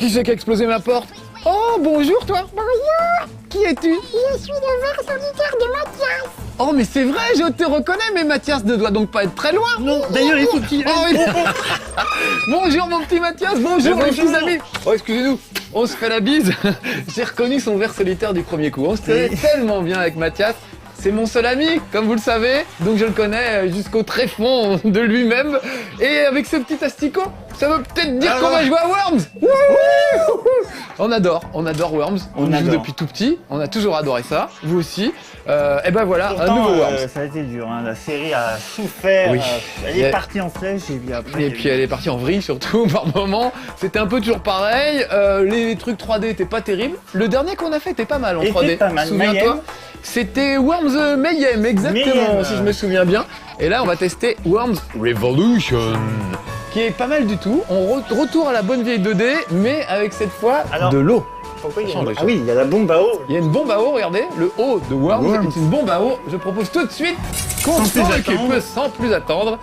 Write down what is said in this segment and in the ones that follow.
Qui c'est qui a explosé ma porte? Oh, bonjour toi. Bonjour, Qui es-tu? je suis le ver solitaire de Mathias. Oh, mais c'est vrai, je te reconnais, mais Mathias ne doit donc pas être très loin. Non, d'ailleurs, il faut qu'il... Oh, bonjour mon petit Mathias, bonjour les petits amis. Oh, excusez-nous, on se fait la bise. J'ai reconnu son ver solitaire du premier coup. On se tenait tellement bien avec Mathias. C'est mon seul ami, comme vous le savez, donc je le connais jusqu'au tréfonds de lui-même. Et avec ce petit asticot, ça veut peut-être dire qu'on va jouer à Worms. On adore Worms, on joue depuis tout petit, on a toujours adoré ça, vous aussi. Et ben voilà, Pourtant, un nouveau Worms. ça a été dur, hein. La série a souffert, Oui. Elle est partie en flèche et puis après... Et puis elle est partie en vrille surtout par moment. C'était un peu toujours pareil. Les trucs 3D étaient pas terribles. Le dernier qu'on a fait était pas mal en 3D. pas mal. Souviens-toi. Mayhem. C'était Worms Mayhem, exactement, Mayhem. si je me souviens bien. Et là, on va tester Worms Revolution, qui est pas mal du tout. On retourne à la bonne vieille 2D, mais avec cette fois Alors, de l'eau. Pourquoi il y a Change les Ah oui, il y a la bombe à eau. Il y a une bombe à eau, regardez, le haut de Worms Worms. est une bombe à eau. Je propose tout de suite qu'on Sans s'en plus occupe attendre. sans plus attendre.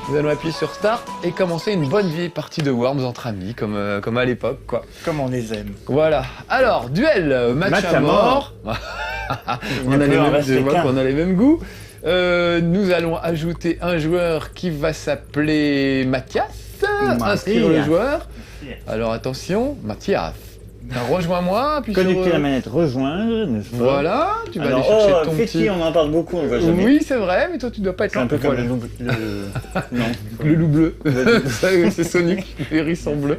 Nous allons appuyer sur Start et commencer une bonne vieille partie de Worms entre amis, comme à l'époque, quoi. Comme on les aime. Voilà. Alors, duel, match à mort. On a les mêmes, je vois qu'on a les mêmes goûts. Nous allons ajouter un joueur qui va s'appeler Mathias. Inscrire le joueur. Alors attention, Mathias. Rejoins-moi, puis Connecter la manette rejoindre, n'est-ce pas? Voilà, tu vas aller Alors, chercher ton Fetty, petit... on en parle beaucoup, on le voit jamais. Oui, c'est vrai, mais toi tu dois pas être C'est un peu comme Voilà. Non. Le loup bleu. Ça, c'est Sonic, le hérisson bleu.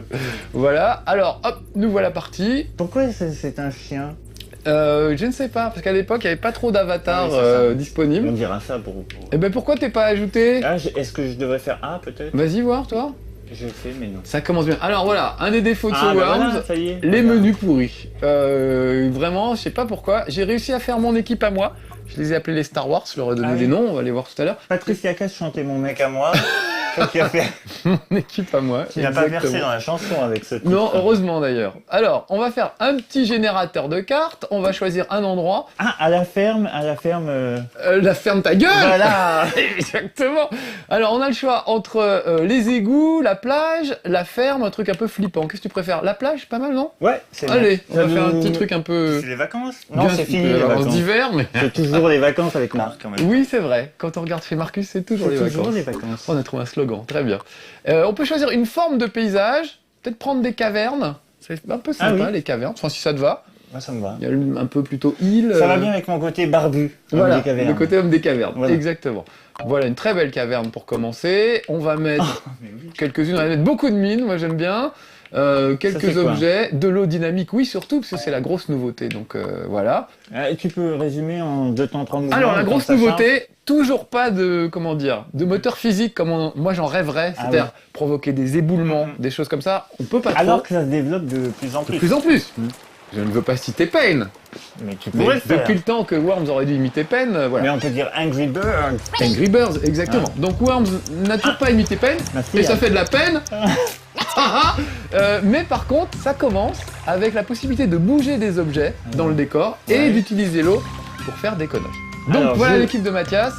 Voilà, alors hop, nous voilà partis. Pourquoi c'est un chien? Je ne sais pas, parce qu'à l'époque il n'y avait pas trop d'avatars Ah oui, c'est ça. disponibles. On dira ça pour... Et ben pourquoi t'es pas ajouté? Ah, est-ce que je devrais faire A peut-être? Vas-y voir toi. Je le fais, mais non. Ça commence bien. Alors voilà, un des défauts de ce Ah, bah Worms, voilà, ça y est. les Voilà. menus pourris. Vraiment, je sais pas pourquoi. J'ai réussi à faire mon équipe à moi. Je les ai appelés les Star Wars, je leur ai donné Ah oui. des noms, on va les voir tout à l'heure. Patricia Cass chantait Mon mec à moi. Toi qui a fait... Mon équipe à moi. Tu n'as pas exactement. versé dans la chanson avec ce titre. Non, heureusement d'ailleurs. Alors, on va faire un petit générateur de cartes, on va choisir un endroit. Ah, à la ferme... La ferme ta gueule. Voilà. Exactement. Alors, on a le choix entre les égouts, la plage, la ferme, un truc un peu flippant. Qu'est-ce que tu préfères? La plage, pas mal, non? Ouais, c'est bien. Allez, on Ça va faire un nous- petit truc un peu... C'est les vacances? Non, Bien, c'est fini les les vacances vacances. d'hiver, mais... C'est toujours les vacances avec Marc quand même. Oui, c'est vrai. Quand on regarde chez Marcus, c'est toujours les C'est toujours vacances. les vacances. On a trouvé un slogan, très bien. On peut choisir une forme de paysage, peut-être prendre des cavernes. C'est un peu sympa, Ah oui. les cavernes. Enfin, si ça te va. Moi, ça me va. Il y a un peu plutôt île. Ça va bien avec mon côté barbu. Voilà, des cavernes. le côté homme des cavernes, Voilà. exactement. Voilà, une très belle caverne pour commencer. On va mettre Mais oui. quelques-unes, on va mettre beaucoup de mines, moi j'aime bien. Quelques c'est quoi objets, de l'eau dynamique, oui, surtout, parce que c'est la grosse nouveauté, donc voilà. Ah, tu peux résumer en 2 temps 3 mouvements. Alors la le temps grosse que ça nouveauté, toujours pas de, comment dire, de moteur physique comme moi j'en rêverais, Ah c'est-à-dire oui. provoquer des éboulements, des choses comme ça, on peut pas charge. Alors trop. que ça se développe de plus en De plus. plus en plus. Je ne veux pas citer Pain, Mais tu mais pourrais le faire. depuis le temps que Worms aurait dû imiter Pain, voilà. Mais on peut dire Angry Bird. Angry Birds, exactement. Donc Worms n'a toujours pas imité Pain, Merci, et ça Yann. fait de la peine. Mais par contre, ça commence avec la possibilité de bouger des objets dans le décor et Ouais. d'utiliser l'eau pour faire des conneries. Donc Alors, voilà je- l'équipe de Mathias.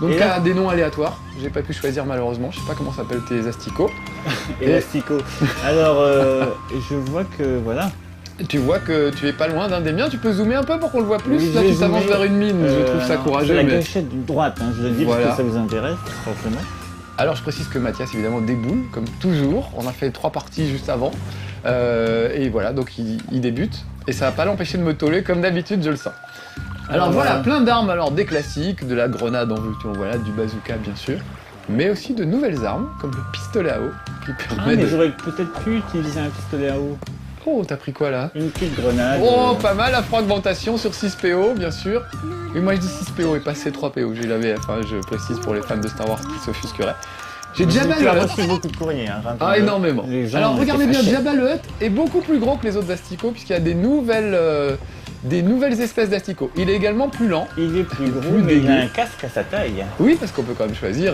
Donc Et là- à des noms aléatoires. J'ai pas pu choisir malheureusement. Je sais pas comment s'appellent tes asticots. Elastico. Alors, je vois que voilà. Tu vois que tu es pas loin d'un des miens. Tu peux zoomer un peu pour qu'on le voit plus. Oui, Là, j'ai tu t'avances zoomé. vers une mine. Je trouve ça non, courageux. c'est la Mais... gâchette de droite, hein, je le dis Voilà. parce que ça vous intéresse, forcément. Alors je précise que Mathias évidemment déboule comme toujours. On a fait 3 parties juste avant. Et voilà, donc il débute. Et ça va pas l'empêcher de me toller comme d'habitude, je le sens. Alors voilà, plein d'armes, alors des classiques, de la grenade en veux-tu en voilà, du bazooka bien sûr, mais aussi de nouvelles armes, comme le pistolet à eau, qui Ah, permet mais de... j'aurais peut-être pu utiliser un pistolet à eau. Oh, t'as pris quoi là? Une petite grenade. Oh, pas mal, la fragmentation sur 6 PO, bien sûr. Oui, moi je dis 6 PO et pas C3 PO, j'ai lavé, enfin je précise pour les fans de Star Wars qui s'offusqueraient. J'ai Jabba Tu le as Hutt. reçu beaucoup de courriers. Hein, Ah, énormément. Les gens Alors étaient regardez bien, fâchés. Jabba le Hutt est beaucoup plus gros que les autres asticots, puisqu'il y a des nouvelles espèces d'asticots. Il est également plus lent. Il est plus gros, plus mais il a dégueu. un casque à sa taille. Oui, parce qu'on peut quand même choisir,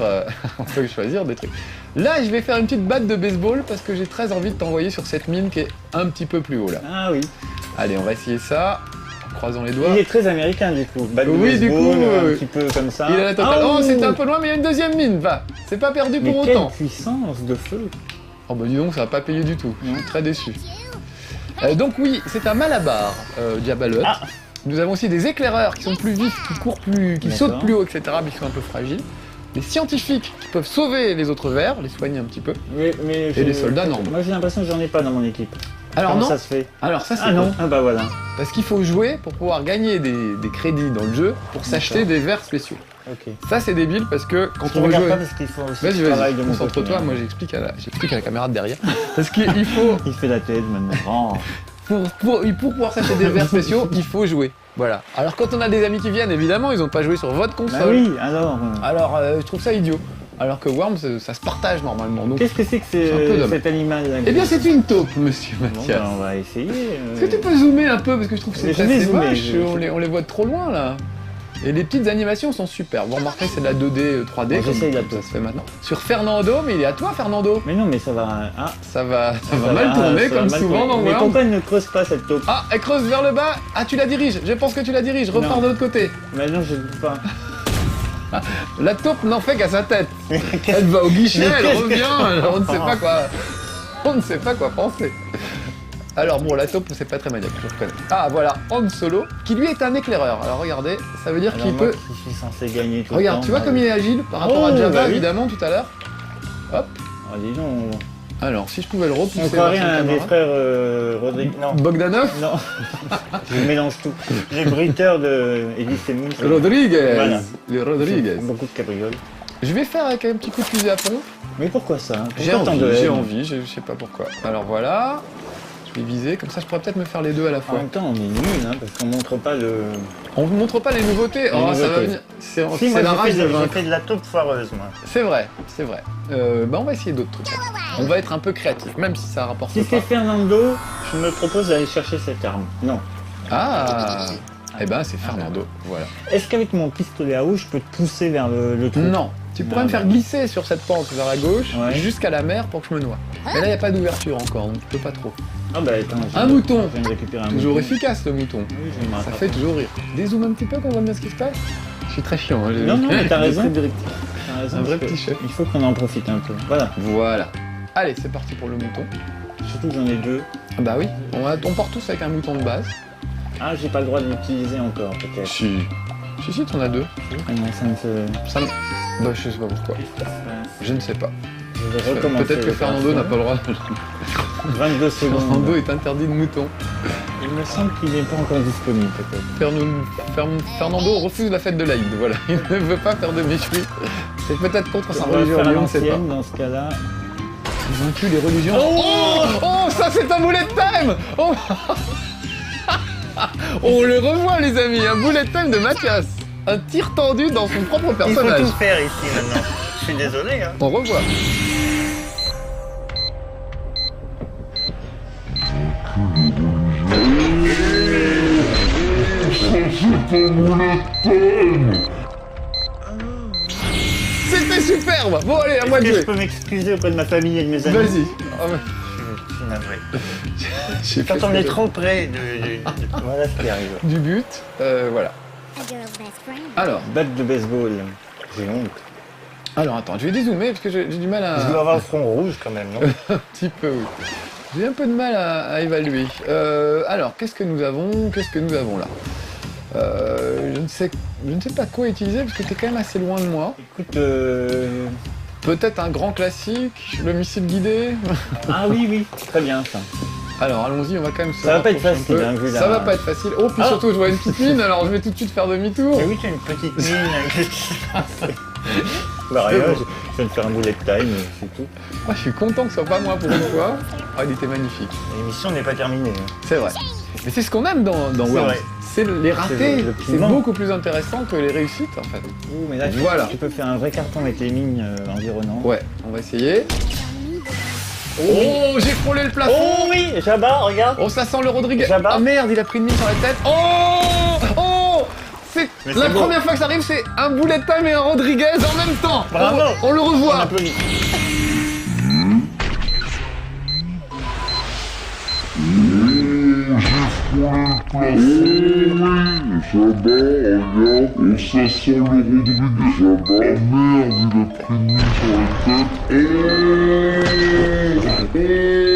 on peut choisir des trucs. Là, je vais faire une petite batte de baseball parce que j'ai très envie de t'envoyer sur cette mine qui est un petit peu plus haut là. Ah oui. Allez, on va essayer ça. Croisons les doigts. Il est très américain du coup. Batte de Oui, du baseball, coup, un petit peu comme ça. Il a la totale. Ah, Oh, ouh. c'était un peu loin, mais il y a une deuxième mine. Va, c'est pas perdu Mais pour quelle autant. puissance de feu. Oh bah dis donc, ça va pas payer du tout. Je Non. suis très déçu. Donc oui, c'est un Malabar, Diabalot. Ah. Nous avons aussi des éclaireurs qui sont plus vifs, qui courent plus, qui D'accord. sautent plus haut, etc. Mais qui sont un peu fragiles. Des scientifiques qui peuvent sauver les autres vers, les soigner un petit peu. Mais Et les soldats, non. Moi j'ai l'impression que j'en ai pas dans mon équipe. Alors Comment non. ça se fait? Alors ça c'est Ah non. bon. Ah bah voilà. Parce qu'il faut jouer pour pouvoir gagner des crédits dans le jeu pour s'acheter des vers spéciaux. Ok. Ça c'est débile parce que quand Je on veut regarde jouer... pas parce qu'il faut aussi Vas-y, que je travaille de mon côté. concentre-toi, moi j'explique à la caméra de derrière. Parce qu'il faut, Il fait la tête maintenant. Oh. pour pouvoir s'acheter des vers spéciaux, il faut jouer. Voilà. Alors quand on a des amis qui viennent, évidemment, ils n'ont pas joué sur votre console. Bah oui, alors. Alors je trouve ça idiot. Alors que Worms, ça se partage normalement. Donc... Qu'est-ce que c'est que C'est un peu dommage. cet animal là? Eh bien c'est une taupe, monsieur Bon, Mathias. bah, on va essayer. Est-ce que tu peux zoomer un peu parce que je trouve que Mais c'est je vais assez zoomer, moche, je- on les voit de trop loin là. Et les petites animations sont super. Vous remarquez c'est de la 2D, 3D Bon, comme j'essaye la ça taupe. se fait maintenant. Sur Fernando, mais il est à toi Fernando. Mais non, mais ça va. Ah, Ça va mal tourner ça va comme mal souvent tourner. dans Mais Worms. pourquoi elle ne creuse pas cette taupe? Ah, elle creuse vers le bas. Ah, tu la diriges. Je pense que tu la diriges. Repars Non. de l'autre côté. Mais non, je ne peux pas. La taupe n'en fait qu'à sa tête. Elle va au guichet, Mais elle qu'est-ce que- revient. Alors, on ne sait pas quoi. On ne sait pas quoi penser. Alors bon, la taupe, c'est pas très maniaque, je reconnais. Ah voilà, Han Solo, qui lui est un éclaireur. Alors regardez, ça veut dire Alors qu'il moi peut. qui suis censé gagner tout Regarde, le temps. tu vois comme il est agile par rapport à Oh, Jabba bah oui. évidemment tout à l'heure. Hop. Ah, dis donc. Alors si je pouvais le repousser. On croirait vers son un des camarade. frères Rodrigue. Non. Bogdanov. Non. Je mélange tout. Les bruiteurs de Elise Moon. Rodriguez. Voilà. Les Rodriguez. Beaucoup de cabrioles. Je vais faire avec un petit coup de fusil à pompe. Mais pourquoi ça? J'ai Pourquoi tant de envie, haine? je sais pas pourquoi. Alors voilà. Je vais viser, comme ça je pourrais peut-être me faire les deux à la En fois. même temps, on est nul, hein, parce qu'on montre pas le. On vous montre pas les nouveautés. Oh, ça va nouveautés. venir. C'est Si, moi, c'est la rage de j'ai vaincre. fait de la taupe foireuse, moi. C'est vrai, c'est vrai. Bah on va essayer d'autres trucs. On va être un peu créatif, même si ça rapporte Si pas. c'est Fernando, je me propose d'aller chercher cette arme. Non. Ah Eh ben c'est Fernando, voilà. Est-ce qu'avec mon pistolet à eau, je peux te pousser vers le trou? Non, tu pourrais Non, me faire non. glisser sur cette pente vers la gauche Ouais. jusqu'à la mer pour que je me noie. Mais là il n'y a pas d'ouverture encore, donc je peux pas trop. Ah bah attends. Un mouton. Je viens de récupérer un Toujours mouton. efficace le mouton. Oui, je vais me Ça rattraper. fait toujours rire. Dézoome un petit peu qu'on voit bien ce qui se passe. Je suis très chiant. Hein, Non, non, mais t'as raison. Frédéric. T'as raison, Un vrai parce que petit chef. Il faut qu'on en profite un peu. Voilà. Voilà. Allez, c'est parti pour le mouton. Surtout que j'en ai deux. Ah bah oui, on part tous avec un mouton de base. Ah, j'ai pas le droit de l'utiliser encore, peut-être. Si. Si, t'en as deux. Ah non, ça me fait. Ça me... Bah je sais pas pourquoi. Je ne sais pas. Je vais recommencer. Peut-être que Fernando n'a pas le droit. 22 secondes. Fernando est interdit de mouton. Il me semble qu'il n'est pas encore disponible, peut-être. Fernando refuse la fête de l'Aïd, voilà. Il ne veut pas faire de méchoui. C'est peut-être contre sa On va religion, faire à on ne sait pas. l'ancienne, dans ce cas-là. Ils ont tué les religions. Oh, ça c'est un bullet time. Oh. On le revoit les amis, un bullet time de Mathias. Un tir tendu dans son propre personnage. faire ici maintenant. Je suis désolé, hein. On revoit. C'était superbe. Bon allez, à moi de Est-ce que je jouer. peux m'excuser auprès de ma famille et de mes amis? Vas-y. Ah ouais. Je suis navré. J'ai Quand fait on est le- trop près Voilà ce qui arrive. du but, voilà. A girl's best friend. Alors, Batte de baseball. J'ai honte. attends, je vais dézoomer parce que j'ai du mal à... Je dois avoir le front rouge quand même, non? Un petit peu, oui. J'ai un peu de mal à évaluer. Alors, qu'est-ce que nous avons là je ne sais pas quoi utiliser parce que t'es quand même assez loin de moi. Écoute, Peut-être un grand classique, le missile guidé. ah oui, très bien ça. Alors allons-y, on va quand même se Ça va pas être rapprocher un facile, peu. hein, vu Ça la- va pas être facile. Oh, puis Ah. surtout, je vois une petite mine, alors je vais tout de suite faire demi-tour. Mais oui, tu as une petite mine. Bah rien, bon. je viens de faire un bullet time, c'est tout. Ah, je suis content que ce soit pas moi pour une fois. Ah, il était magnifique. L'émission n'est pas terminée. hein. C'est vrai. Mais c'est ce qu'on aime dans C'est Worms. vrai. C'est les ratés. le C'est piment. beaucoup plus intéressant que les réussites en fait. Ouh, mais là, Voilà. tu peux faire un vrai carton avec les mines environnantes. Ouais, on va essayer. Oh, j'ai frôlé le plafond. Oh oui, Jabba, regarde. Oh, ça sent le Rodriguez. Jabba. Ah merde, il a pris une mine sur la tête. Oh, c'est Mais la c'est beau. première fois que ça arrive, c'est un bullet time et un Rodriguez en même temps. Bravo. On le On revoit. applaudit. Jabba, regarde, et ça sent le Rodrigue. Jabba, merde, il a pris une mine sur la tête.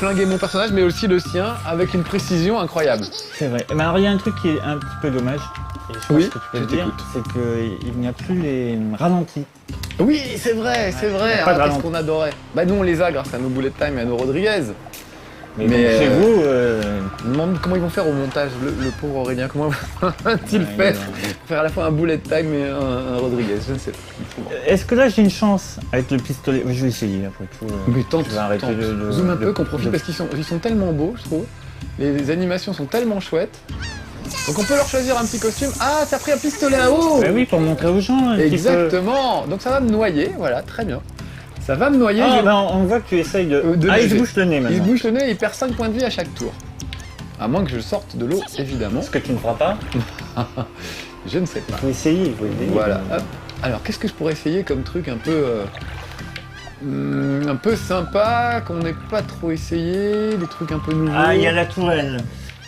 flinguer mon personnage, mais aussi le sien, avec une précision incroyable. C'est vrai. Mais alors il y a un truc qui est un petit peu dommage, et je pense Oui, que tu peux je le dire, t'écoute. c'est qu'il n'y a plus les ralentis. Oui, c'est vrai, c'est vrai. y a pas de Qu'est-ce ralenti. qu'on adorait. Bah nous on les a grâce à nos bullet time et à nos Rodriguez. Mais, Mais, bon, chez vous, Je me demande comment ils vont faire au montage, le pauvre Aurélien, comment va-t-il faire faire à la fois un bullet time et un Rodriguez, je ne sais pas. est-ce que là j'ai une chance avec le pistolet? Je vais essayer après tout. Mais tente, je vais arrêter tente. de- Zoom un de- peu, qu'on profite de- parce qu'ils sont tellement beaux, je trouve. Les animations sont tellement chouettes. Donc on peut leur choisir un petit costume. Ah, t'as pris un pistolet à eau. Bah oui, pour montrer aux gens. un petit peu. Exactement. Donc ça va me noyer, voilà, très bien. Ça va me noyer. Ah, je- bah, on voit que tu essayes de. De Ah, il se léger. bouche le nez Il se maintenant. bouche le nez, il perd 5 points de vie à chaque tour. À moins que je sorte de l'eau, évidemment. Ce que tu ne feras pas. Je ne sais pas. Il faut essayer, il faut essayer. Voilà. Hop. Alors, qu'est-ce que je pourrais essayer comme truc un peu sympa, qu'on n'ait pas trop essayé, des trucs un peu nouveaux. Ah, il y a la tourelle.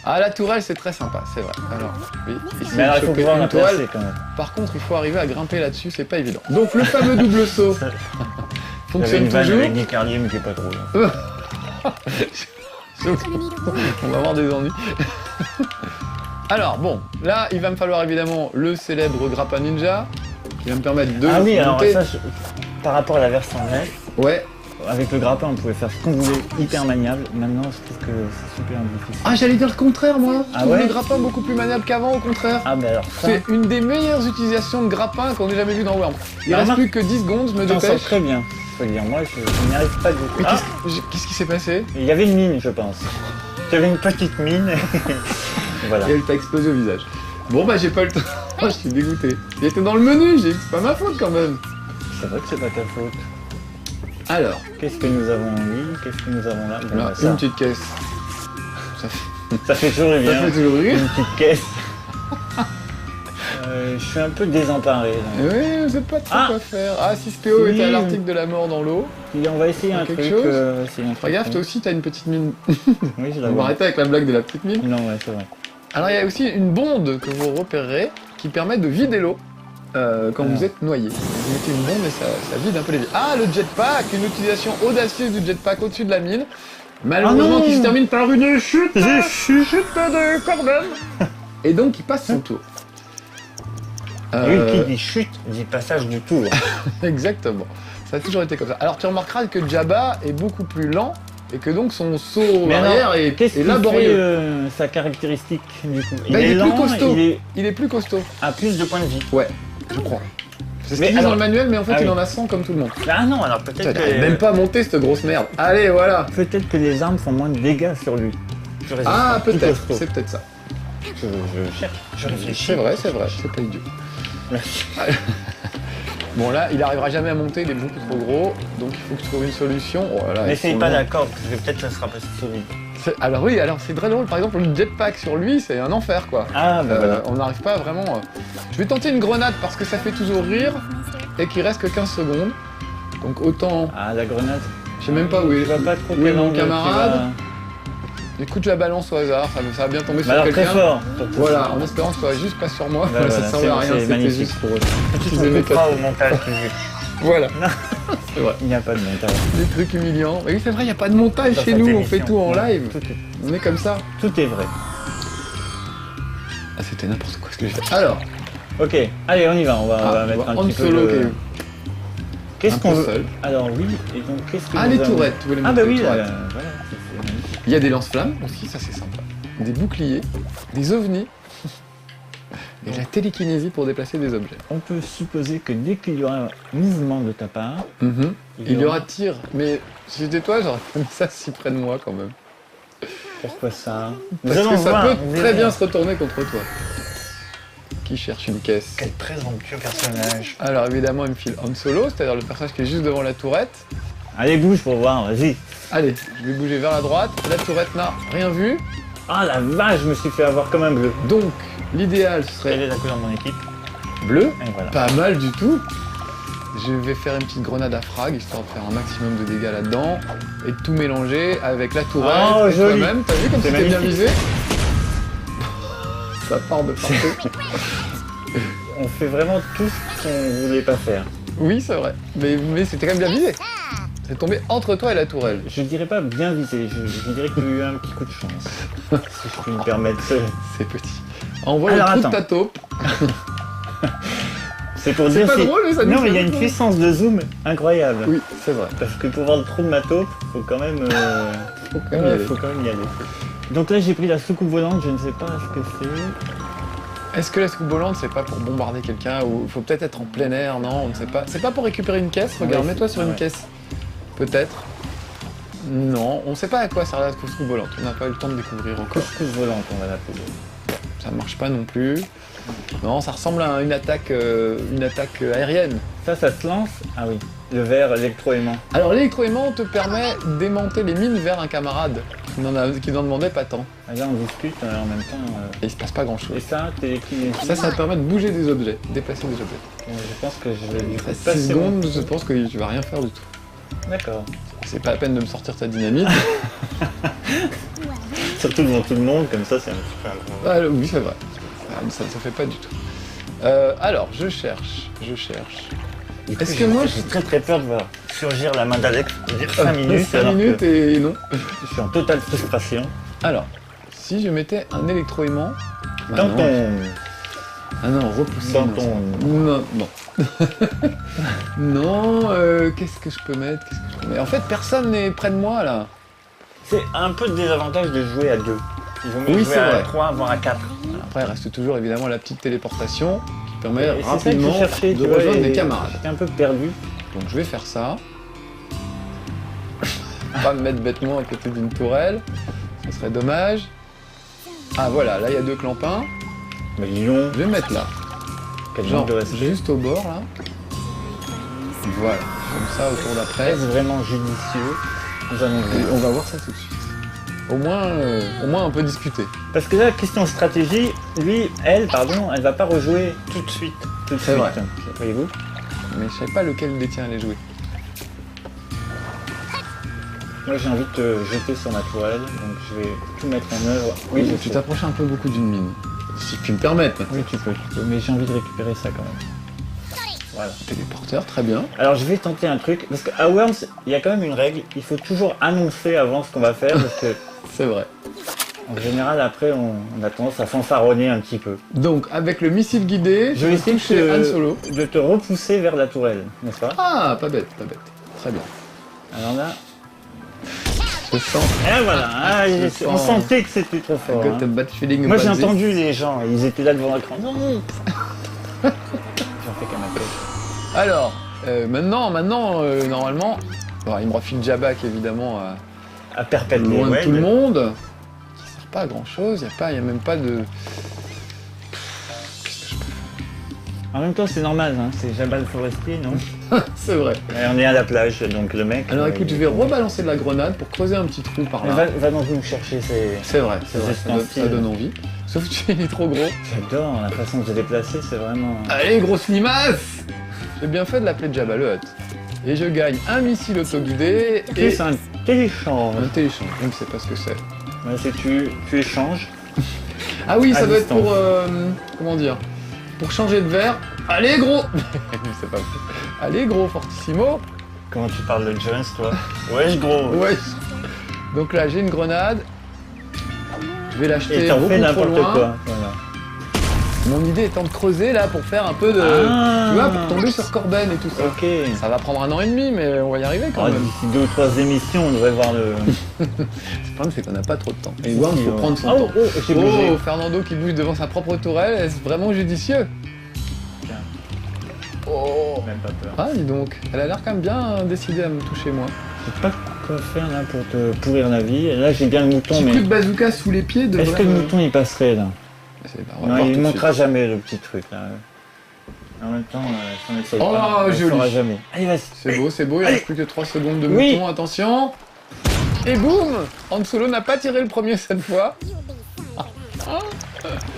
Ah, la tourelle, c'est très sympa, c'est vrai. Alors, oui, essayer Mais alors de il faut choper pouvoir une la tourelle. placer quand même. Par contre, il faut arriver à grimper là-dessus, c'est pas évident. Donc, le fameux double saut J'avais fonctionne une vanne toujours. avec Guy Carlier, mais qui est pas drôle. On va avoir des ennuis. Alors, bon, là, il va me falloir évidemment le célèbre grappin ninja, qui va me permettre de Ah oui, alors monter. ça, par rapport à la version NES, Ouais. avec le grappin, on pouvait faire ce qu'on voulait, hyper maniable. Maintenant, je trouve que c'est super difficile. Ah, j'allais dire le contraire, moi. Je Ah trouve ouais le grappin beaucoup plus maniable qu'avant, au contraire. Ah, ben alors ça, C'est une des meilleures utilisations de grappin qu'on ait jamais vu dans Worms. Il Ah, reste Marc, plus que 10 secondes, je me t'en sors dépêche. très bien. Faut dire, moi, je n'y arrive pas du tout. Mais Ah, qu'est-ce qui s'est passé? il y avait une mine, je pense. J'avais une petite mine. Voilà. Et elle t'a explosé au visage. Bon, bah, j'ai pas eu le temps. Je suis dégoûté. Il était dans le menu, c'est pas ma faute quand même. C'est vrai que c'est pas ta faute. Alors, Qu'est-ce que nous avons oui, qu'est-ce que nous avons là? Bon, là, bah, ça, une petite caisse. Ça fait, ça fait toujours ça bien. fait toujours rire. Une petite caisse. Je suis un peu désemparé. Là. Oui, je sais pas trop Ah. quoi faire. Ah, si Spéo Oui. était à l'article de la mort dans l'eau. Et on va essayer un Quelque truc. chose essayer un truc. Regarde, toi aussi, t'as une petite mine. Oui, je la On va vois. arrêter avec la blague de la petite mine. Non, ouais, c'est vrai. Alors, il y a aussi une bonde que vous repérerez qui permet de vider l'eau quand vous êtes noyé. Vous mettez une bonde et ça vide un peu les vies. Ah, le jetpack, une utilisation audacieuse du jetpack au-dessus de la mine. Malheureusement, Ah non qui se termine par une chute de Corben. Et donc, il passe son tour. Oui, qui dit chute, dit passage du tour. Exactement. Ça a toujours été comme ça. Alors, tu remarqueras que Jabba est beaucoup plus lent et que donc son saut Mais arrière alors, est qu'est-ce qui laborieux. fait sa caractéristique du coup? Bah, il est plus lent, costaud. il Il est plus costaud. a plus de points de vie. Ouais, je crois. C'est ce Mais qu'ils disent dans alors- le manuel, mais en fait, Ah il oui. en a 100 comme tout le monde. Ah non, alors Putain, peut-être t'arrives que... même pas à monter cette grosse merde. Allez, voilà. Peut-être que les armes font moins de dégâts sur lui. Plus résistant, Ah, plus peut-être. costaud. C'est peut-être ça. Je cherche, je réfléchis. C'est vrai, c'est pas idiot. Merci. Bon, là, il arrivera jamais à monter, il est beaucoup trop gros. Donc, il faut que tu trouves une solution. Oh là là, N'essaye ils sont pas longs. d'accord, parce que peut-être ça sera pas si solide. Alors, oui, alors c'est très drôle. Par exemple, le jetpack sur lui, c'est un enfer, quoi. Ah, bah voilà. On n'arrive pas vraiment. Je vais tenter une grenade parce que ça fait toujours rire et qu'il reste que 15 secondes. Donc, autant. Ah, la grenade. Je sais même pas où est, Tu vas pas trop où est mon angle, tu camarade. vas- Écoute, je la balance au hasard, ça va bien tomber Bah sur alors très quelqu'un. fort. Voilà, en espérant que ce soit juste pas sur moi, Bah, ça voilà, servait à rien, c'est c'était magnifique juste pour eux. qu'ils Tu aimaient coupera au montage. Voilà, c'est vrai. Il n'y a pas de montage. Des trucs humiliants. Mais oui, c'est vrai, il n'y a pas de montage Dans chez cette nous, on émission. fait tout en Ouais, live. On est comme ça. Tout est vrai. Ah, c'était n'importe quoi ce que j'ai fait. Alors, Ok, allez, on y va. On va ah, mettre un Han petit peu Solo qui est de... Qu'est-ce un qu'on peu veut seul. Alors oui, et donc qu'est-ce que Ah, nous les avons tourelles, tu voulais Ah montrer bah les oui, tourelles. voilà, c'est magnifique. Il y a des lance-flammes aussi, ça c'est sympa. Des boucliers, des ovnis et la télékinésie pour déplacer des objets. On peut supposer que dès qu'il y aura un mouvement de ta part, Il y aura tir, mais si j'étais toi, j'aurais fait ça si près de moi quand même. pourquoi ça Parce que ça peut très bien se retourner contre toi. Qui cherche une caisse. Quel présomptueux personnage. Alors évidemment, il me file Han Solo, c'est-à-dire le personnage qui est juste devant la tourette. Allez, bouge pour voir, vas-y. Allez, je vais bouger vers la droite. La tourette n'a rien vu. Ah la vache, je me suis fait avoir comme un bleu. Donc, l'idéal ce Quelle serait est la couleur de mon équipe? bleu. Et voilà. Pas mal du tout. Je vais faire une petite grenade à frag, histoire de faire un maximum de dégâts là-dedans. Et de tout mélanger avec la tourette Oh, et joli. toi-même. T'as vu comme C'est c'était bien magnifique. visé? Ça part de partout. On fait vraiment tout ce qu'on voulait pas faire. Oui, c'est vrai. Mais c'était quand même bien visé. C'est tombé entre toi et la tourelle. Je dirais pas bien visé, je dirais qu'il y a eu un petit coup de chance. Si je puis me permettre. C'est petit. Envoie le Alors, trou de attends. ta taupe. C'est pour C'est dire pas si- drôle, mais ça nous Non, mais fait il y a une drôle. puissance de zoom incroyable. Oui, c'est vrai. Parce que pour voir le trou de ma taupe, faut quand même, Faut quand même y aller. faut quand même y aller. Donc là, j'ai pris la soucoupe volante, je ne sais pas ce que c'est. Est-ce que la soucoupe volante, c'est pas pour bombarder quelqu'un ou faut peut-être être en plein air, non? On ne sait pas. C'est pas pour récupérer une caisse? Regarde, Ouais, mets-toi sur une ouais. caisse. Peut-être. Non, on sait pas à quoi sert la soucoupe volante. On n'a pas eu le temps de découvrir encore. Soucoupe volante, on va l'appeler. Ça marche pas non plus. Non, ça ressemble à une attaque aérienne. Ça se lance. Ah oui, le verre électro-aimant. Alors l'électroaimant te permet d'aimanter les mines vers un camarade qui n'en demandait pas tant. Ah, là, on discute en même temps. Et il se passe pas grand chose. Et ça, télékinésie. Ça permet de bouger des objets, déplacer des objets. Je pense que je vais lui Après faire 6 passer mon- secondes, je pense que tu vas rien faire du tout. D'accord. C'est pas la peine de me sortir ta dynamite. Surtout devant tout le monde, comme ça, c'est un petit peu un gros- Ah, oui, c'est vrai. Ça fait pas du tout. Alors, je cherche. Est-ce que moi, j'ai très peur de voir surgir la main d'Alex pour dire 5 minutes, 5 alors minutes que et non. je suis en totale frustration. Alors, si je mettais un électroaimant... bah Dans non. ton... Ah non, repousser. Dans non, ton- ça- Non, non. Non, qu'est-ce que je peux mettre? En fait, personne n'est près de moi, là. C'est un peu le désavantage de jouer à 2. Il vaut mieux Oui, jouer c'est à vrai. 3, voire à 4. Après, il reste toujours, évidemment, la petite téléportation qui permet Et c'est ça que rapidement je cherchais, de tu vois, rejoindre et des camarades. J'étais un peu perdu. Donc, je vais faire ça. Pas me mettre bêtement à côté d'une tourelle. Ce serait dommage. Ah, voilà, là, il y a 2 clampins. Mais dis donc, Je vais me mettre là. quel Genre, manque de respect. juste au bord, là. Voilà, comme ça, autour d'après. Est-ce vraiment judicieux? Nous allons Et voir. on va voir ça tout de suite. Au moins, on peut discuter. Parce que là, question stratégie, elle va pas rejouer tout de suite. Tout de C'est suite. vrai. Voyez-vous? Mais je sais pas lequel des tiens allait jouer. Moi, j'ai envie de te jeter sur ma tourelle, donc je vais tout mettre en œuvre. Oui, je tu sais. t'approches un peu beaucoup d'une mine. Si tu me permettes. Oui, tu peux, mais j'ai envie de récupérer ça quand même. Voilà. Téléporteur, très bien. Alors, je vais tenter un truc, parce qu'à Worms, il y a quand même une règle, il faut toujours annoncer avant ce qu'on va faire, parce que, C'est vrai. en général, après, on a tendance à fanfaronner un petit peu. Donc, avec le missile guidé, Je vais essayer toucher Han Solo. de te repousser vers la tourelle, n'est-ce pas? Ah, pas bête, pas bête. Très bien. Alors là, Je sens et voilà, ah, Je on sens- sentait que c'était trop fort. got a hein. bad feeling Moi, j'ai about this. entendu les gens, ils étaient là devant l'écran. Non, non. J'en fais qu'à ma tête. Alors, maintenant, normalement, bon, il me refile Jabak évidemment À perpète loin de ouais, tout le mais- monde. Qui sert pas à grand chose, il n'y a même pas de. En même temps, c'est normal, hein, c'est Jabal Forestier, non? C'est vrai. Et on est à la plage, donc le mec. Alors écoute, je vais rebalancer de la grenade pour creuser un petit trou par là. Va donc nous chercher ces. C'est vrai, Ces ça donne, ustensiles. ça donne envie. Sauf que il est trop gros. J'adore la façon de se déplacer, c'est vraiment. Allez, grosse limace! J'ai bien fait de l'appeler Jabba le Hutt. Et je gagne un missile autoguidé Et et c'est un téléchange. un téléchange. Je ne sais pas ce que c'est. Ouais, c'est tu échanges. Ah oui, À ça doit être distance. pour... comment dire? Pour changer de verre. Allez, gros! C'est pas vrai. Allez, gros, fortissimo. Comment tu parles de Jones, toi? Wesh, gros. Ouais. Donc là, j'ai une grenade. Je vais Et l'acheter t'en beaucoup fais trop n'importe loin. quoi. Voilà. Mon idée étant de creuser là pour faire un peu de... Ah. Tu vois, pour tomber sur Corben et tout ça. Ok. Ça va prendre 1 an et demi, mais on va y arriver quand Oh, même. D'ici 2 ou 3 émissions, on devrait voir le. Le problème, c'est qu'on n'a pas trop de temps. Et Worms, il faut prendre son Oh, temps. oh, j'ai bougé. Oh, Fernando qui bouge devant sa propre tourelle, est-ce vraiment judicieux? Tiens. Oh. Même pas peur. Ah, dis donc, elle a l'air quand même bien décidée à me toucher, moi. Je sais pas quoi faire là pour te pourrir la vie. Et là, j'ai bien le mouton, J'ai mais. plus de bazooka sous les pieds. Est-ce que le mouton il passerait là? On va Non, voir il tout de montrera suite. jamais le petit truc là. En même temps, si on essaye Oh, pas, on le joli. fera jamais. Allez, vas-y. C'est beau, il Allez. reste plus que 3 secondes de Oui. mouton, attention. Et boum, Han Solo n'a pas tiré le premier cette fois.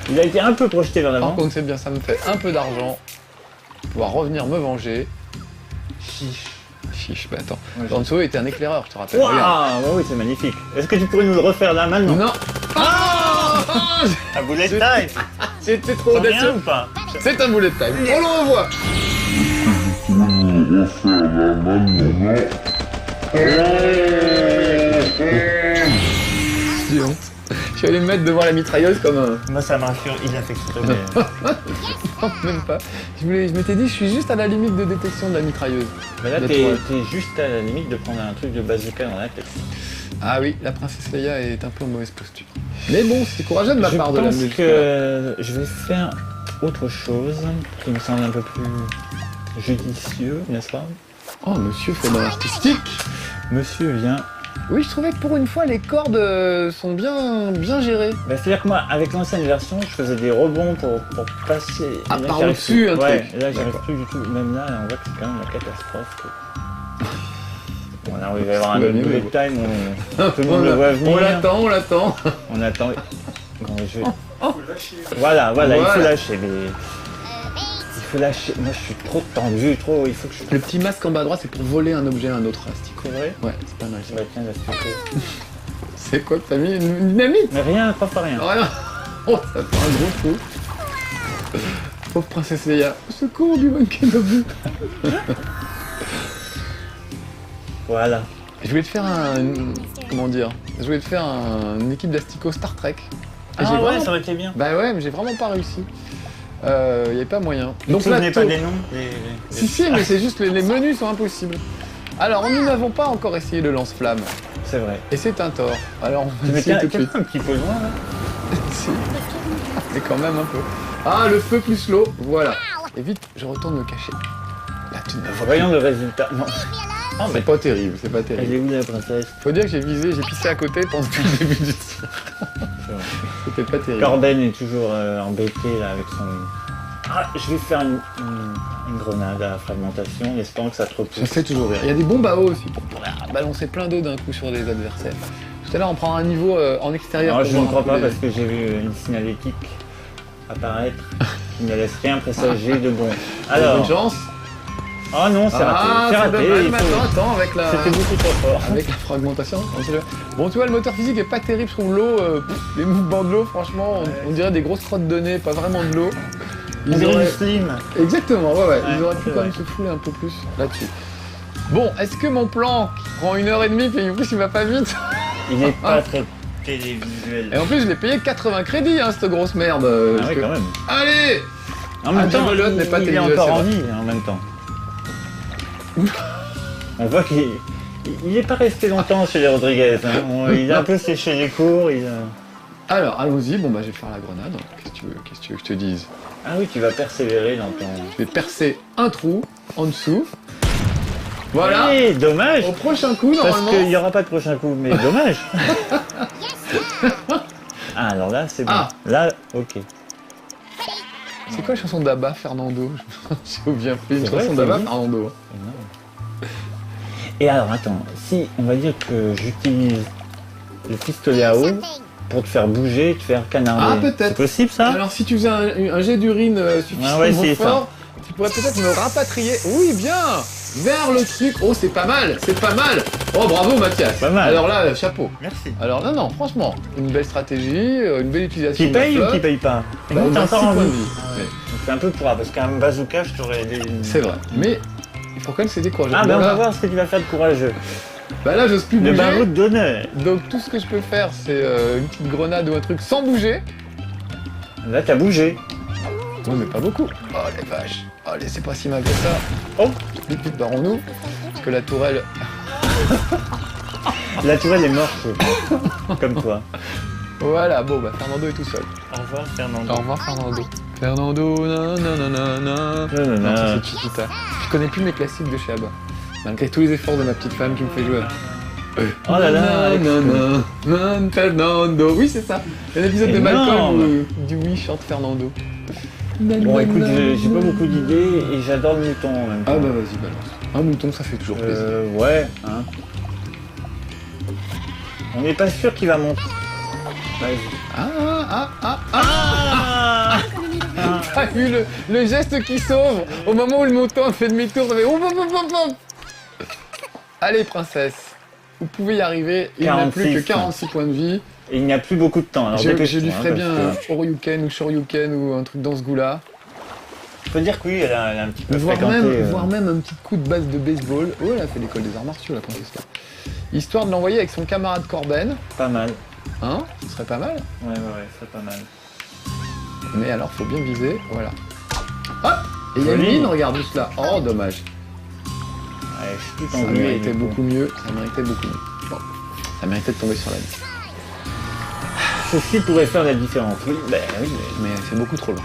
Il a été un peu projeté vers Par l'avant. contre, c'est bien, ça me fait un peu d'argent. Pour pouvoir revenir me venger. Chiche. Chiche, bah attends. Ouais, Han Solo était un éclaireur, je te rappelle. Regarde. Waouh, ouais, oui, c'est magnifique. Est-ce que tu pourrais nous le refaire là maintenant? Non. Ah Un bullet time. C'était trop T'en viens audacieux. ou pas? C'est un bullet time. On le revoit. Refaire la main maintenant. J'ai honte. Je suis allé me mettre devant la mitrailleuse comme un... Moi, ça me rassure, il a fait exprès. Mais... Non, même pas. Je m'étais dit, je suis juste à la limite de détection de la mitrailleuse. Mais là, De t'es toi. juste à la limite de prendre un truc de bazooka dans la tête. Ah oui, la princesse Leia est un peu en mauvaise posture. Mais bon, c'était courageux de ma part de la Je pense musique. que je vais faire autre chose qui me semble un peu plus judicieux, n'est-ce pas? Oh, monsieur fait de l'artistique. Monsieur vient. Oui, je trouvais que pour une fois, les cordes sont bien gérées. Bah, c'est-à-dire que moi, avec l'ancienne version, je faisais des rebonds pour passer. Ah, Et là, par j'arrive au-dessus, plus. un ouais, truc. et là, j'arrive D'accord. plus du tout. Même là, on voit que c'est quand même la catastrophe. Bon, là, il va y avoir un Ouais, bullet mais time où tout le monde le voit venir. On l'attend. On attend. Bon, je vais... Voilà, il faut lâcher. Mais... Il faut lâcher. Moi, je suis trop tendu, trop. Il faut que je. Le petit masque en bas à droite, c'est pour voler un objet à un autre astic. C'est vrai? Ouais, c'est pas mal. Bah, tiens, laisse-le. C'est quoi que t'as mis? Une dynamite? Mais rien, pas pour rien. Rien. Oh, ça fait un gros trou. Pauvre princesse Leia. Au secours du One Kenobi. Voilà. Je voulais te faire comment dire? Je voulais te faire une équipe d'Astico Star Trek. Et j'ai vraiment... ça aurait été bien. Bah ouais, mais j'ai vraiment pas réussi. Y avait pas moyen. Donc là, vous n'avez pas tôt- des noms Si, mais c'est juste les menus sont impossibles. Alors, nous n'avons pas encore essayé le lance-flamme. C'est vrai. Et c'est un tort. Alors, on Tu va mets essayer tout de suite. un petit peu loin là. Si. Mais quand même un peu. Ah, le feu plus l'eau. Voilà. Et vite, je retourne me cacher. Là, tu ne me vois Voyons le résultat. Non. Ah, mais C'est pas terrible, c'est pas elle terrible. est où la princesse? Faut dire que j'ai pissé à côté pendant tout le début du tir. C'est vrai. C'était pas terrible. Corben est toujours embêté là avec son. Ah, je vais faire une grenade à fragmentation en espérant que ça te Ça repousse. fait toujours rire. Il y a des bombes à eau aussi pour pouvoir balancer plein d'eau d'un coup sur des adversaires. Tout à l'heure, on prend un niveau en extérieur. Alors, pour je ne voir un crois peu pas les- parce que j'ai vu une signalétique apparaître qui ne laisse rien présager de bon. Bonne Alors, chance. oh non, c'est raté. Ah, C'est c'est raté. dommage, il mais faut- attends, avec la... C'était beaucoup trop fort. Avec la fragmentation, on sait jamais. Bon, tu vois, le moteur physique est pas terrible, je trouve l'eau, les mouvements de l'eau, franchement, on dirait des grosses crottes de nez, pas vraiment de l'eau. On Ils dirait auraient... une slim. Exactement, ouais, ils auraient pu c'est quand même vrai. se fouler un peu plus là-dessus. Bon, est-ce que mon plan qui prend 1h30, puis en plus il va pas vite? Il n'est pas très télévisuel. Et en plus, je l'ai payé 80 crédits, hein, cette grosse merde. Ah parce oui, que- quand même. Allez! En même temps, Javelot n'est pas il est télévisuel, encore en c'est vie en même temps. On voit qu'il n'est pas resté longtemps chez les Rodriguez. Hein. Il a un peu séché les cours. Alors, allons-y, bon bah je vais faire la grenade. Qu'est-ce que tu veux que je te dise? Ah oui, tu vas persévérer dans ton... Je vais percer un trou en dessous. Voilà. Oui, dommage. Au prochain coup, Parce normalement. qu'il n'y aura pas de prochain coup, mais dommage. Ah, alors là, c'est bon. Ah. Là, ok. C'est quoi la chanson d'Abba, Fernando? J'ai bien pris une C'est vrai, chanson c'est d'Abba, lui. Fernando. Et alors, attends, si on va dire que j'utilise le pistolet à eau pour te faire bouger, te faire canarder. Ah, peut-être. C'est possible ça? Alors, si tu faisais un jet d'urine suffisamment on va essayer fort, tu pourrais peut-être me rapatrier. Oui, bien! Vers le truc. Oh, c'est pas mal, c'est pas mal. Oh, bravo, Mathias. Pas mal. Alors là, chapeau. Merci. Alors, non, franchement, une belle stratégie, une belle utilisation. Qui de la paye ou flotte. qui paye pas? Et Bah, nous, on t'as a encore 6 points de envie. vie. Ouais. Ouais. Donc c'est un peu pour parce qu'un bazooka, je t'aurais aidé. C'est vrai. Mais il faut quand même s'aider courageux. Ah, Bon, ben on là, va voir ce que tu vas faire de courageux. Bah là, j'ose plus Le bouger. baroud d'honneur. Donc tout ce que je peux faire, c'est une petite grenade ou un truc sans bouger. Là, t'as bougé. Ouais, mais pas beaucoup. Oh les vaches. Allez, c'est pas si mal que ça. Oh, Vite, barrons-nous. Parce que la tourelle... la tourelle est morte. Comme toi. Voilà, bon, bah Fernando est tout seul. Au revoir, Fernando. Au revoir, Fernando. Fernando, nanana. Nanana. Non, ça c'est Chiquita. Je connais plus mes classiques de chez Abba. Malgré tous les efforts de ma petite femme qui me fait jouer. Oh là là, Alex. Nanana, Fernando. Oui, c'est ça. Il y a un épisode de Énorme. Malcolm où du oui chante Fernando. Bon, écoute, j'ai pas beaucoup d'idées et j'adore le mouton en même temps. Ah bah vas-y, balance. Un mouton, ça fait toujours plaisir. Ouais, hein. On n'est pas sûr qu'il va monter. Vas-y. Ah. T'as vu le geste qui sauve au moment où le mouton fait demi-tour, ça fait hop, hop, hop, hop, hop. Allez, princesse, vous pouvez y arriver. Il n'a plus que 46. 46 points de vie. Et il n'y a plus beaucoup de temps. Alors Je dépêche-toi, lui hein, ferai bien parce un Oryuken ou Shoryuken ou un truc dans ce goût-là. Faut dire que oui, elle a un petit peu Voire fréquenté. même un petit coup de base de baseball. Oh, elle a fait l'école des arts martiaux, la Francesca. Histoire de l'envoyer avec son camarade Corben. Pas mal. Hein? Ce serait pas mal. Ouais, c'est pas mal. Mais alors, faut bien viser. Voilà. Hop! Et il y a une Joli. mine, regarde juste là. Oh, dommage. Ouais, je suis tout Ça tendu. méritait beaucoup mieux. Ça méritait beaucoup mieux. Bon. Ça méritait de tomber sur la mine. Ceci pourrait faire la différence. Oui, ben oui. Mais c'est beaucoup trop loin.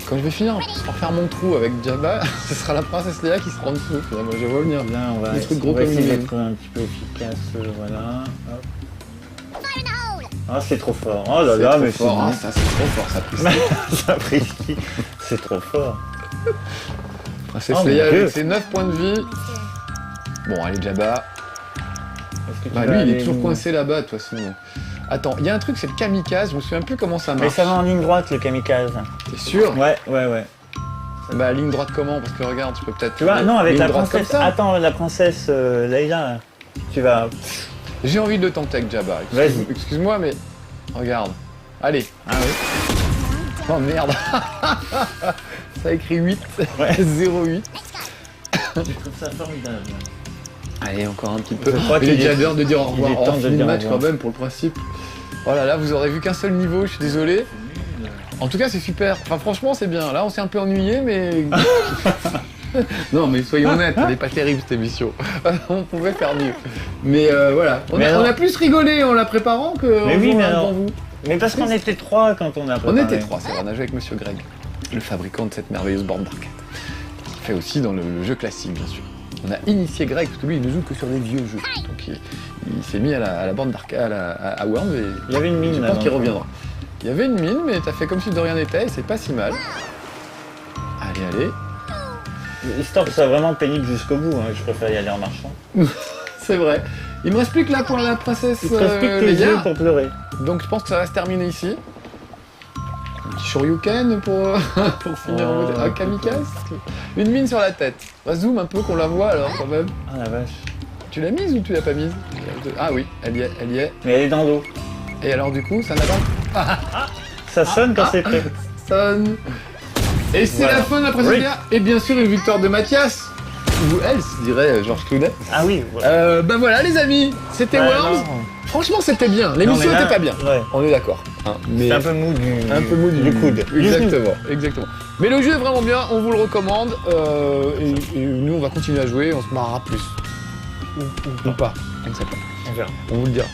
Quand je vais finir par faire mon trou avec Jabba, ce sera la princesse Léa qui sera en dessous. Moi, je vois venir. Là, on va, Des trucs gros on va comme essayer une d'être un petit peu efficace. Voilà. Hop. Ah, c'est trop fort. Oh là C'est là, trop mais fort. Ah, c'est ça, c'est trop fort, ça prise. ça prise. C'est trop fort. Princesse Oh, Léa mon Dieu. avec ses 9 points de vie. Bon, allez, Jabba. Est-ce que tu Bah, vas lui, il est aller- toujours coincé là-bas, de toute façon. Attends, il y a un truc, c'est le kamikaze. Je me souviens plus comment ça Mais marche. ça va en ligne droite, le kamikaze. T'es sûr? Ouais. Bah, ligne droite comment? Parce que regarde, je peux peut-être. Tu vois, non, avec ligne la droite princesse. comme ça. Attends, la princesse Leïla, là. Tu vas. J'ai envie de le tenter avec Jabba. Vas-y. Excuse-moi, mais. Regarde. Allez. Ah oui. Oh merde. Ça écrit 8. Ouais. 0,8. Je trouve ça formidable. Allez, encore un petit peu. Je crois Il est qu'il déjà est- l'heure de dire au revoir. il est On temps de finit le dire au match revoir. quand même pour le principe. Oh là là, vous aurez vu qu'un seul niveau, je suis désolé. En tout cas, c'est super. Enfin, franchement, c'est bien. Là, on s'est un peu ennuyé, mais. Non, mais soyons honnêtes, elle n'est pas terrible cette émission. On pouvait faire mieux. Mais voilà, on Mais a, alors- on a plus rigolé en la préparant que Mais en oui, jouant mais devant alors- vous. Mais parce qu'on était 3 quand on a On préparé. était 3, c'est vrai, on a joué avec Monsieur Greg, le fabricant de cette merveilleuse borne d'arcade. Qui fait aussi dans le jeu classique, bien sûr. On a initié Greg, parce que lui, il ne joue que sur des vieux jeux. Donc il s'est mis à la borne d'arcade, à Worms, et Il y avait une mine je là. pense dans qu'il le fond. reviendra. Il y avait une mine, mais t'as fait comme si de rien n'était, et c'est pas si mal. Allez, Histoire que ce soit vraiment pénible jusqu'au bout, hein. Je préfère y aller en marchant. c'est vrai. Il me reste plus que là pour la princesse Il te reste plus que tes Leia. yeux pour pleurer. Donc je pense que ça va se terminer ici. Un petit shoryuken pour finir en Oh, mode... Ah, kamikaze. Une mine sur la tête. On va zoom un peu qu'on la voit alors quand même. Ah la vache. Tu l'as mise ou tu l'as pas mise? Ah oui, elle y est, elle y est. Mais elle est dans l'eau. Et alors du coup, ça n'a pas... Ça sonne quand c'est prêt. Sonne. Et c'est Voilà. la fin de la précédente. Et bien sûr une victoire de Mathias. Ou elle, dirait Georges Clooney. Ah oui. Voilà. Ben voilà les amis, c'était Ouais, Worms. non. Franchement c'était bien, l'émission Non, mais là, était pas bien. Ouais. On est d'accord. Hein, mais... C'est un peu mou du. Un peu mou du coude. Exactement, exactement. Mais le jeu est vraiment bien, on vous le recommande. Et nous, on va continuer à jouer, on se marrera plus. Ou pas, on ne sait pas. On verra. On vous le dira.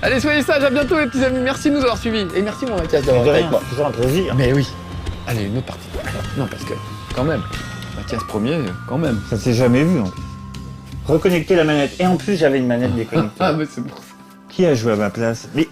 Allez, soyez sages, à bientôt les petits amis. Merci de nous avoir suivis. Et merci mon Mathias d'avoir De été rien, avec moi. c'est toujours un plaisir. Mais oui. Allez, une autre partie. Non, parce que, quand même, Mathias premier, quand même. Ça s'est jamais vu en plus. Reconnecter la manette. Et en plus, j'avais une manette déconnectée. Ah, mais c'est bon. Qui a joué à ma place? Mais